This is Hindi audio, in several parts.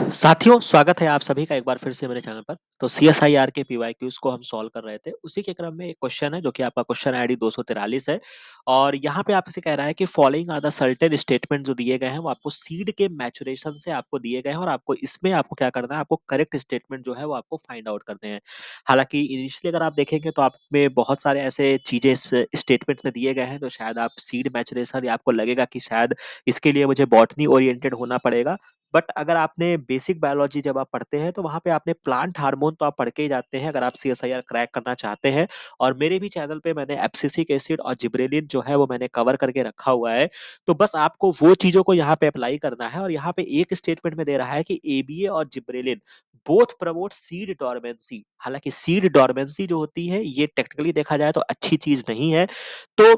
साथियों, स्वागत है आप सभी का एक बार फिर से मेरे चैनल पर। तो सीएसआईआर के पीवाईक्यूज़ को हम सॉल्व कर रहे थे। उसी के क्रम में एक क्वेश्चन है जो कि आपका क्वेश्चन आईडी 243 है और यहाँ पे आपसे कह रहा है कि following are the certain statement जो दिए गए हैं वो आपको सीड के मैच्योरेशन से आपको दिए गए हैं और आपको इसमें आपको क्या करना है, आपको करेक्ट स्टेटमेंट जो है वो आपको फाइंड आउट करने हैं। हालाँकि इनिशियली अगर आप देखेंगे तो आप में बहुत सारे ऐसे चीज़ें इस स्टेटमेंट्स में दिए गए हैं तो शायद आप सीड मैच्योरेशन या आपको लगेगा कि शायद इसके लिए मुझे बॉटनी ओरिएंटेड होना पड़ेगा। बट अगर आपने बेसिक बायोलॉजी जब आप पढ़ते हैं तो वहाँ पे आपने प्लांट हार्मोन तो आप पढ़ के ही जाते हैं अगर आप सीएसआईआर क्रैक करना चाहते हैं। और मेरे भी चैनल पे मैंने एब्सिसिक एसिड और जिब्रेलिन जो है वो मैंने कवर करके रखा हुआ है। तो बस आपको वो चीज़ों को यहाँ पे अप्लाई करना है और यहाँ पे एक स्टेटमेंट में दे रहा है कि एबीए और gibberellin both promote seed dormancy. हालाँकि सीड डोरमेंसी जो होती है ये टेक्निकली देखा जाए तो अच्छी चीज़ नहीं है। तो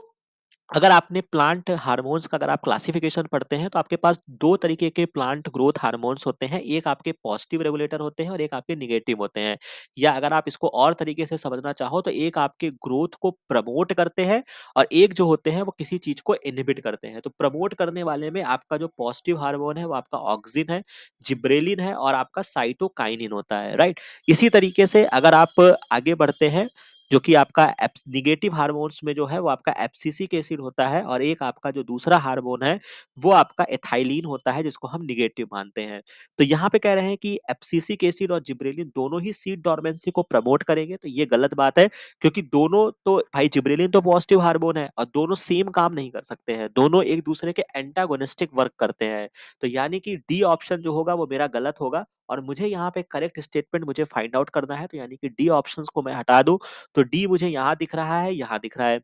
अगर आपने प्लांट हार्मोन्स का अगर आप क्लासिफिकेशन पढ़ते हैं तो आपके पास 2 तरीके के प्लांट ग्रोथ हार्मोन्स होते हैं। एक आपके पॉजिटिव रेगुलेटर होते हैं और एक आपके नेगेटिव होते हैं। या अगर आप इसको और तरीके से समझना चाहो तो एक आपके ग्रोथ को प्रमोट करते हैं और एक जो होते हैं वो किसी चीज़ को इन्हिबिट करते हैं। तो प्रमोट करने वाले में आपका जो पॉजिटिव हार्मोन है वो आपका ऑक्सिन है, जिब्रेलिन है और आपका साइटोकाइनिन होता है, राइट? इसी तरीके से अगर आप आगे बढ़ते हैं जो कि आपका नेगेटिव हार्मोन्स में जो है वो आपका एब्सिसिक एसिड होता है और एक आपका जो दूसरा हार्मोन है वो आपका एथाइलिन होता है जिसको हम नेगेटिव मानते हैं। तो यहाँ पे कह रहे हैं कि एब्सिसिक एसिड और जिब्रेलिन दोनों ही सीड डोरमेंसी को प्रमोट करेंगे तो ये गलत बात है क्योंकि दोनों तो भाई जिब्रेलिन तो पॉजिटिव हार्मोन है और दोनों सेम काम नहीं कर सकते हैं, दोनों एक दूसरे के एंटागोनिस्टिक वर्क करते हैं। तो यानी कि डी ऑप्शन जो होगा वो मेरा गलत होगा और मुझे यहाँ पे करेक्ट स्टेटमेंट मुझे फाइंड आउट करना है। तो यानी कि डी ऑप्शंस को मैं हटा दूं तो डी मुझे यहाँ दिख रहा है, यहाँ दिख रहा है।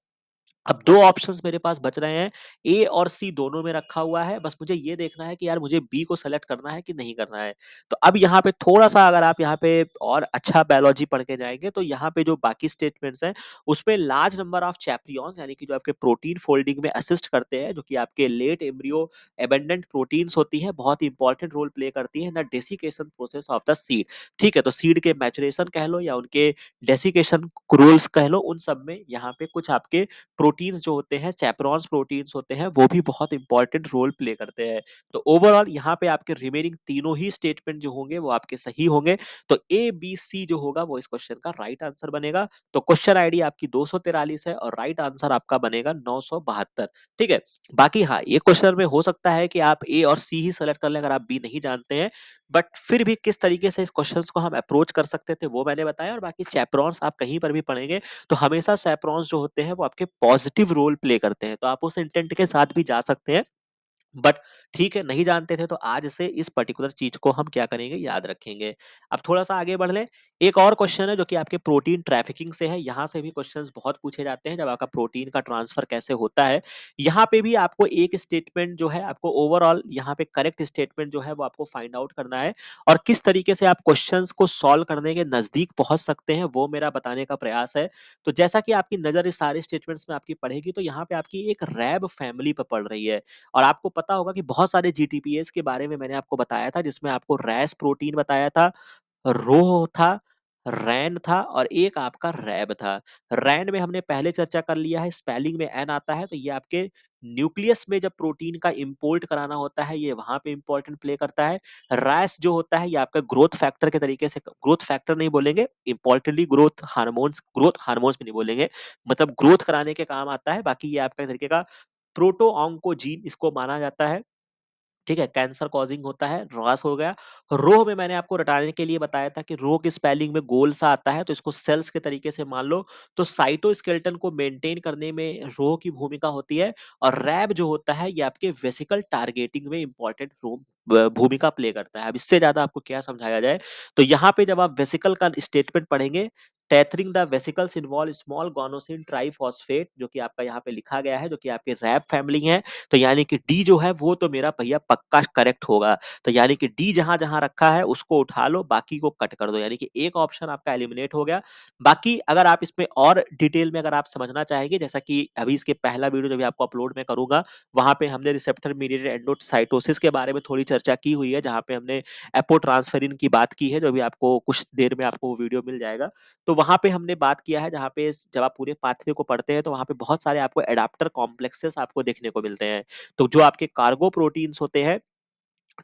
अब 2 ऑप्शंस मेरे पास बच रहे हैं, ए और सी दोनों में रखा हुआ है, बस मुझे ये देखना है कि यार मुझे बी को सेलेक्ट करना है कि नहीं करना है। तो अब यहाँ पे थोड़ा-सा अगर आप यहाँ पे और अच्छा बायोलॉजी पढ़ के जाएँगे, तो यहाँ पे जो बाकी स्टेटमेंट्स हैं, उसमें लार्ज नंबर ऑफ चैप्रियॉन्स यानी कि जो आपके प्रोटीन फोल्डिंग में असिस्ट करते हैं, जो कि आपके लेट एम्ब्रियो एबंडेंट प्रोटीन्स होती हैं, बहुत इंपॉर्टेंट रोल प्ले करती हैं in the desiccation process of the seed. ठीक है? तो सीड के मैच्योरेशन कह लो या उनके डेसिकेशन रूल्स कह लो, उन सब में यहाँ पे कुछ आपके प्रोटीन्स जो होते हैं, चैपरॉन्स प्रोटीन्स होते हैं, वो भी बहुत इंपॉर्टेंट रोल प्ले करते हैं। तो ओवरऑल यहाँ पे आपके रिमेनिंग तीनों ही स्टेटमेंट जो होंगे वो आपके सही होंगे। तो ए, बी, सी जो होगा वो इस क्वेश्चन का राइट आंसर बनेगा। तो क्वेश्चन आईडी आपकी 243 है और राइट आंसर आपका बनेगा 972। ठीक है? बाकी हाँ, ये क्वेश्चन में हो सकता है कि आप ए और सी ही सेलेक्ट कर लें अगर आप बी नहीं जानते हैं। बट फिर भी किस तरीके से इस क्वेश्चंस को हम अप्रोच कर सकते थे वो मैंने बताया और बाकी चैपरॉन्स आप कहीं पर भी पढ़ेंगे तो हमेशा सैप्रॉन्स जो होते हैं वो आपके पॉजिटिव रोल प्ले करते हैं। तो आप उस इंटेंट के साथ भी जा सकते हैं। बट ठीक है, नहीं जानते थे तो आज से इस पर्टिकुलर चीज को हम क्या करेंगे, याद रखेंगे। अब थोड़ा-सा आगे बढ़ लें। एक और क्वेश्चन है जो कि आपके प्रोटीन ट्रैफिकिंग से है। यहाँ से भी क्वेश्चंस बहुत पूछे जाते हैं जब आपका प्रोटीन का ट्रांसफर कैसे होता है। यहाँ पे भी आपको एक स्टेटमेंट जो है आपको ओवरऑल यहाँ पे करेक्ट स्टेटमेंट जो है वो आपको फाइंड आउट करना है और किस तरीके से आप क्वेश्चंस को सॉल्व करने के नजदीक पहुंच सकते हैं वो मेरा बताने का प्रयास है। तो जैसा कि आपकी नजर इस सारे स्टेटमेंट्स में आपकी पड़ेगी तो यहाँ पे आपकी एक रैब फैमिली पर पड़ रही है। और आपको पता होगा कि बहुत सारे जीटीपीएस के बारे में मैंने आपको बताया था जिसमें आपको रैस प्रोटीन बताया था, रो था, रैन था और एक आपका रैब था। रैन में हमने पहले चर्चा कर लिया है, स्पेलिंग में एन आता है तो ये आपके न्यूक्लियस में जब प्रोटीन का इंपोर्ट कराना होता है ये वहां पे इंपॉर्टेंट प्ले करता है। रैस जो होता है ये आपका ग्रोथ फैक्टर के तरीके से, ग्रोथ फैक्टर नहीं बोलेंगे, इंपॉर्टेंटली ग्रोथ हार्मोन्स भी नहीं बोलेंगे, मतलब ग्रोथ कराने के काम आता है। बाकी ये आपका एक तरीके का प्रोटो ऑन्कोजीन इसको माना जाता है। ठीक है? कैंसर कॉज़िंग होता है, रॉस हो गया। रोह में मैंने आपको रटाने के लिए बताया था कि रो की स्पेलिंग में गोल सा आता है, तो इसको सेल्स के तरीके से मान लो। तो साइटोस्केलेटन को मेंटेन करने में रोह की भूमिका होती है और रैब जो होता है, ये आपके वेसिकल टारगेटिंग में इम्पोर्टेंट भूमिका प्ले करता है। अब इससे ज़्यादा आपको क्या समझाया जाए? तो यहाँ पे जब आप वेसिकल का स्टेटमेंट पढ़ेंगे, tethering the vesicles involve small guanosine triphosphate जो कि आपका यहाँ पे लिखा गया है, जो कि आपके रैब फैमिली है। तो यानी कि डी जो है वो तो मेरा भैया पक्का करेक्ट होगा। तो यानी कि डी जहाँ-जहाँ रखा है उसको उठा लो, बाकी को कट कर दो। यानी कि एक ऑप्शन आपका एलिमिनेट हो गया। बाकी अगर आप इसमें और डिटेल में अगर आप समझना चाहेंगे, जैसा कि अभी इसके पहला वीडियो जो भी आपको अपलोड मैं करूँगा, वहाँ पे हमने रिसेप्टर मीडिएटेड एंडोसाइटोसिस के बारे में थोड़ी चर्चा की हुई है, जहाँ पे हमने एपोट्रांसफेरिन की बात की है, जो भी आपको कुछ देर में आपको वो वीडियो मिल जाएगा। तो वहाँ पे हमने बात किया है जहाँ पे जब आप पूरे पाथवे को पढ़ते हैं तो वहाँ पे बहुत सारे आपको एडाप्टर कॉम्प्लेक्सेस आपको देखने को मिलते हैं। तो जो आपके कार्गो प्रोटीन्स होते हैं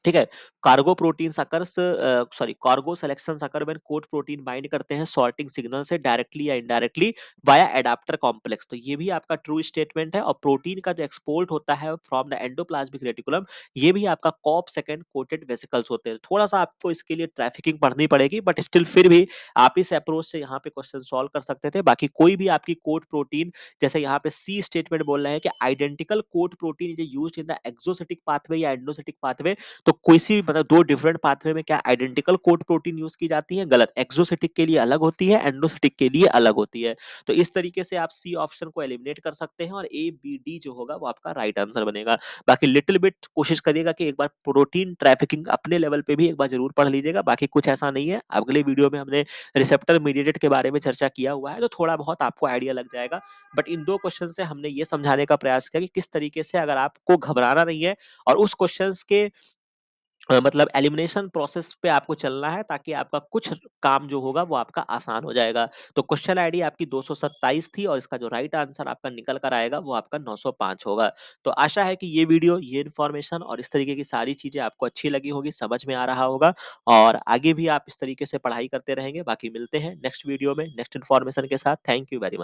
ठीक है? Cargo proteins occurs sorry cargo selections occur when coat protein bind करते हैं सॉर्टिंग सिग्नल से डायरेक्टली या इनडायरेक्टली वाया एडाप्टर कॉम्प्लेक्स। तो ये भी आपका ट्रू स्टेटमेंट है और प्रोटीन का जो एक्सपोर्ट होता है फ्रॉम द एंडोप्लाज्मिक रेटिकुलम, ये भी आपका कॉप सेकंड कोटेड वेसिकल्स होते हैं। थोड़ा-सा आपको इसके लिए ट्रैफिकिंग पढ़नी पड़ेगी, बट स्टिल फिर भी आप इस अप्रोच से यहाँ पे क्वेश्चन सॉल्व कर सकते थे। बाकी कोई भी आपकी कोट प्रोटीन, जैसे यहाँ पे सी स्टेटमेंट बोल रहे हैं कि identical coat protein is used in the exocytic pathway या एंडोसेटिक पाथवे। तो किसी भी मतलब दो डिफरेंट पाथवे में क्या आइडेंटिकल कोट प्रोटीन यूज की जाती है? गलत। एक्सोसेटिक के लिए अलग होती है, एंडोसेटिक के लिए अलग होती है। तो इस तरीके से आप सी ऑप्शन को एलिमिनेट कर सकते हैं और ए बी डी जो होगा वो आपका राइट आंसर बनेगा। बाकी लिटिल बिट कोशिश करिएगा कि एक बार प्रोटीन ट्रैफिकिंग अपने लेवल पे भी एक बार जरूर पढ़ लीजिएगा। बाकी कुछ ऐसा नहीं है, अगले वीडियो में हमने रिसेप्टर मीडिएटेड के बारे में चर्चा किया हुआ है, तो थोड़ा बहुत आपको आइडिया लग जाएगा। बट इन दो क्वेश्चन से हमने ये समझाने का प्रयास किया कि किस तरीके से अगर आपको घबराना नहीं है और उस क्वेश्चंस के मतलब एलिमिनेशन प्रोसेस पे आपको चलना है, ताकि आपका कुछ काम जो होगा वो आपका आसान हो जाएगा। तो क्वेश्चन आईडी आपकी 227 थी और इसका जो राइट आंसर आपका निकल कर आएगा वो आपका 905 होगा। तो आशा है कि ये वीडियो, ये इन्फॉर्मेशन और इस तरीके की सारी चीजें आपको अच्छी लगी होगी, समझ में आ रहा होगा और आगे भी आप इस तरीके से पढ़ाई करते रहेंगे। बाकी मिलते हैं नेक्स्ट वीडियो में नेक्स्ट इन्फॉर्मेशन के साथ। Thank you very much.